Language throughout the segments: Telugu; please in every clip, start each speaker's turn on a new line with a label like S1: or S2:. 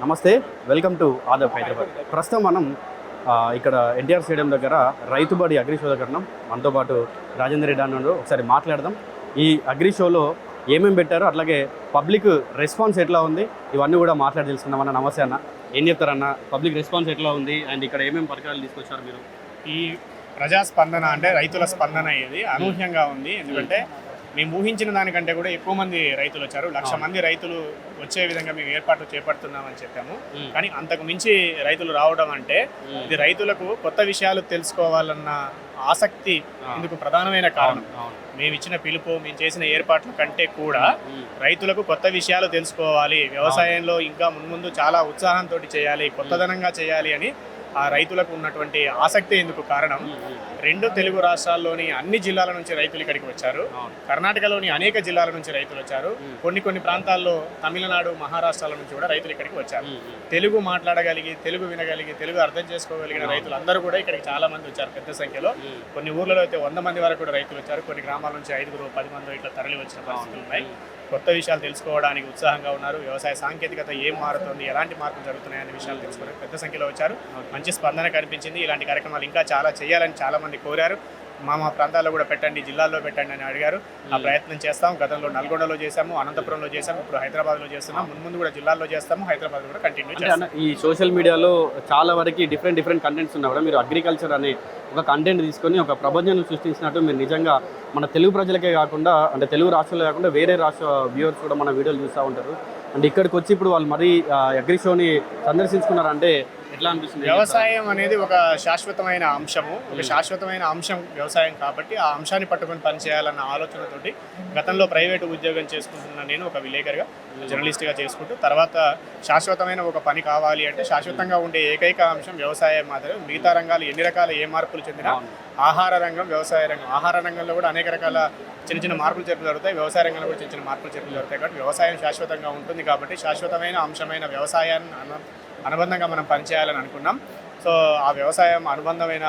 S1: నమస్తే, వెల్కమ్ టు ఆదబ్ హైదరాబాద్. ప్రస్తుతం మనం ఇక్కడ ఎన్టీఆర్ స్టేడియం దగ్గర రైతుబడి అగ్రి షో దగ్గర మనతో పాటు రాజేందర్ రెడ్డి అన్నాడు. ఒకసారి మాట్లాడదాం. ఈ అగ్రి షోలో ఏమేమి పెట్టారో, అట్లాగే పబ్లిక్ రెస్పాన్స్ ఎట్లా ఉంది, ఇవన్నీ కూడా మాట్లాడి తెలుసుకుందాం. అన్న నమస్తే అన్న, ఏం చెప్తారన్న? పబ్లిక్ రెస్పాన్స్ ఎట్లా ఉంది అండ్ ఇక్కడ ఏమేమి పరికరాలు తీసుకొచ్చారు మీరు?
S2: ఈ ప్రజాస్పందన అంటే రైతుల స్పందన ఇది అనూహ్యంగా ఉంది. ఎందుకంటే మేము ఊహించిన దానికంటే కూడా ఎక్కువ మంది రైతులు వచ్చారు. 1,00,000 మంది రైతులు వచ్చే విధంగా మేము ఏర్పాట్లు చేపడుతున్నామని చెప్పాము. కానీ అంతకు మించి రైతులు రావడం అంటే ఇది రైతులకు కొత్త విషయాలు తెలుసుకోవాలన్న ఆసక్తి ఇందుకు ప్రధానమైన కారణం. మేము ఇచ్చిన పిలుపు, మేము చేసిన ఏర్పాట్ల కంటే కూడా రైతులకు కొత్త విషయాలు తెలుసుకోవాలి, వ్యవసాయంలో ఇంకా మున్ముందు చాలా ఉత్సాహంతో చేయాలి, కొత్తదనంగా చేయాలి అని ఆ రైతులకు ఉన్నటువంటి ఆసక్తి ఇందుకు కారణం. 2 తెలుగు రాష్ట్రాల్లోని అన్ని జిల్లాల నుంచి రైతులు ఇక్కడికి వచ్చారు. కర్ణాటకలోని అనేక జిల్లాల నుంచి రైతులు వచ్చారు. కొన్ని ప్రాంతాల్లో తమిళనాడు, మహారాష్ట్రాల నుంచి కూడా రైతులు ఇక్కడికి వచ్చారు. తెలుగు మాట్లాడగలిగి, తెలుగు వినగలిగి, తెలుగు అర్థం చేసుకోగలిగిన రైతులు అందరూ కూడా ఇక్కడికి చాలా మంది వచ్చారు పెద్ద సంఖ్యలో. కొన్ని ఊర్లలో అయితే 100 మంది వరకు కూడా రైతులు వచ్చారు. కొన్ని గ్రామాల నుంచి 5, 10 మంది ఇట్లా తరలి వచ్చిన పరిస్థితులు ఉన్నాయి. కొత్త విషయాలు తెలుసుకోవడానికి ఉత్సాహంగా ఉన్నారు. వ్యవసాయ సాంకేతికత ఏం మారుతుంది, ఎలాంటి మార్పులు జరుగుతున్నాయనే విషయాలు తెలుసుకోవడానికి పెద్ద సంఖ్యలో వచ్చారు. మంచి స్పందన కనిపించింది. ఇలాంటి కార్యక్రమాలు ఇంకా చాలా చేయాలని చాలా మంది కోరారు. మా ప్రాంతాల్లో కూడా పెట్టండి, జిల్లాల్లో పెట్టండి అని అడిగారు. ఆ ప్రయత్నం చేస్తాం. గతంలో నల్గొండలో చేశాము, అనంతపురంలో చేశాము, ఇప్పుడు హైదరాబాద్లో చేస్తున్నాం. ముందు కూడా జిల్లాల్లో చేస్తాము, హైదరాబాద్ కూడా కంటిన్యూ చేస్తాం.
S1: ఈ సోషల్ మీడియాలో చాలా వరకు డిఫరెంట్ కంటెంట్స్ ఉన్నా కూడా మీరు అగ్రికల్చర్ అనే ఒక కంటెంట్ తీసుకొని ఒక ప్రపంచాన్ని సృష్టించినట్టు మీరు నిజంగా మన తెలుగు ప్రజలకే కాకుండా, అంటే తెలుగు రాష్ట్రాలే కాకుండా వేరే రాష్ట్ర వ్యూవర్స్ కూడా మన వీడియోలు చూస్తూ ఉంటారు. అంటే ఇక్కడికి వచ్చి ఇప్పుడు వాళ్ళు మరీ అగ్రి షోని సందర్శించుకున్నారంటే ఎట్లా అనిపిస్తుంది?
S2: వ్యవసాయం అనేది ఒక శాశ్వతమైన అంశము, ఒక శాశ్వతమైన అంశం వ్యవసాయం. కాబట్టి ఆ అంశాన్ని పట్టుకొని పనిచేయాలన్న ఆలోచనతోటి గతంలో ప్రైవేటు ఉద్యోగం చేసుకుంటున్న నేను ఒక విలేకరిగా, జర్నలిస్ట్గా చేసుకుంటూ తర్వాత శాశ్వతమైన ఒక పని కావాలి అంటే శాశ్వతంగా ఉండే ఏకైక అంశం వ్యవసాయం మాత్రమే. మిగతా రంగాలు ఎన్ని రకాల ఏ మార్పులు చెందినా ఆహార రంగం, వ్యవసాయ రంగం, ఆహార రంగంలో కూడా అనేక రకాల చిన్న మార్పులు చేర్పులు జరుగుతాయి. వ్యవసాయ రంగంలో కూడా చిన్న మార్పులు చేర్పులు జరుగుతాయి. కాబట్టి వ్యవసాయం శాశ్వతంగా ఉంటుంది. కాబట్టి శాశ్వతమైన అంశమైన వ్యవసాయాన్ని అనుబంధంగా మనం పనిచేయాలని అనుకున్నాం. సో ఆ వ్యవసాయం అనుబంధమైన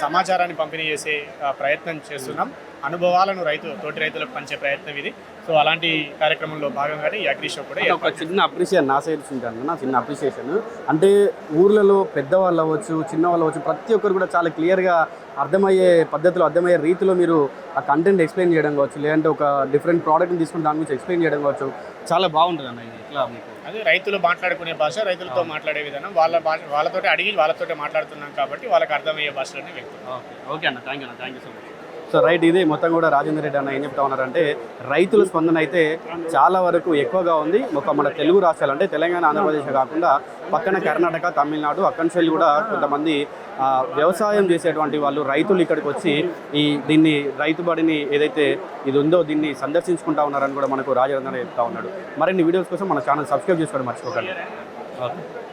S2: సమాచారాన్ని పంపిణీ చేసే ప్రయత్నం చేస్తున్నాం. అనుభవాలను తోటి రైతులకు పంచే ప్రయత్నం ఇది. సో అలాంటి కార్యక్రమంలో భాగంగానే ఈ అగ్రి షో కూడా
S1: ఒక చిన్న అప్రిషియేషన్ నా సైడ్ ఉంటాను. నా చిన్న అప్రిషియేషన్ అంటే ఊర్లలో పెద్దవాళ్ళు అవ్వచ్చు, చిన్నవాళ్ళు అవ్వచ్చు, ప్రతి ఒక్కరు కూడా చాలా క్లియర్గా అర్థమయ్యే పద్ధతిలో, అర్థమయ్యే రీతిలో మీరు ఆ కంటెంట్ ఎక్స్ప్లెయిన్ చేయడం కావచ్చు, లేదంటే ఒక డిఫరెంట్ ప్రోడక్ట్ని తీసుకుని దాని గురించి ఎక్స్ప్లెయిన్ చేయడం కావచ్చు, చాలా బాగుంటుంది అన్న. ఇది ఇట్లా మీకు
S2: అదే రైతులు మాట్లాడుకునే భాష, రైతులతో మాట్లాడే విధానం, వాళ్ళతోటి అడిగి వాళ్ళతోటి మాట్లాడుతున్నాం కాబట్టి వాళ్ళకి అర్థమయ్యే భాషలోనే వ్యక్తం.
S1: ఓకే అన్న, thank you so much. So right, ఇది మొత్తం కూడా రాజేందర్ రెడ్డి అన్న ఏం చెప్తా ఉన్నారంటే రైతుల స్పందన అయితే చాలా వరకు ఎక్కువగా ఉంది. ఒక మన తెలుగు రాష్ట్రాలు అంటే తెలంగాణ, ఆంధ్రప్రదేశ్ కాకుండా పక్కన కర్ణాటక, తమిళనాడు, అక్కడి నుంచి కూడా కొంతమంది వ్యవసాయం చేసేటువంటి వాళ్ళు రైతులు ఇక్కడికి వచ్చి దీన్ని రైతుబడిని ఏదైతే ఇది ఉందో దీన్ని సందర్శించుకుంటా ఉన్నారని కూడా మనకు రాజేందర్ చెప్తా ఉన్నాడు. మరిన్ని వీడియోస్ కోసం మన ఛానల్ సబ్స్క్రైబ్ చేసుకోవడం మర్చిపోకండి. ఓకే.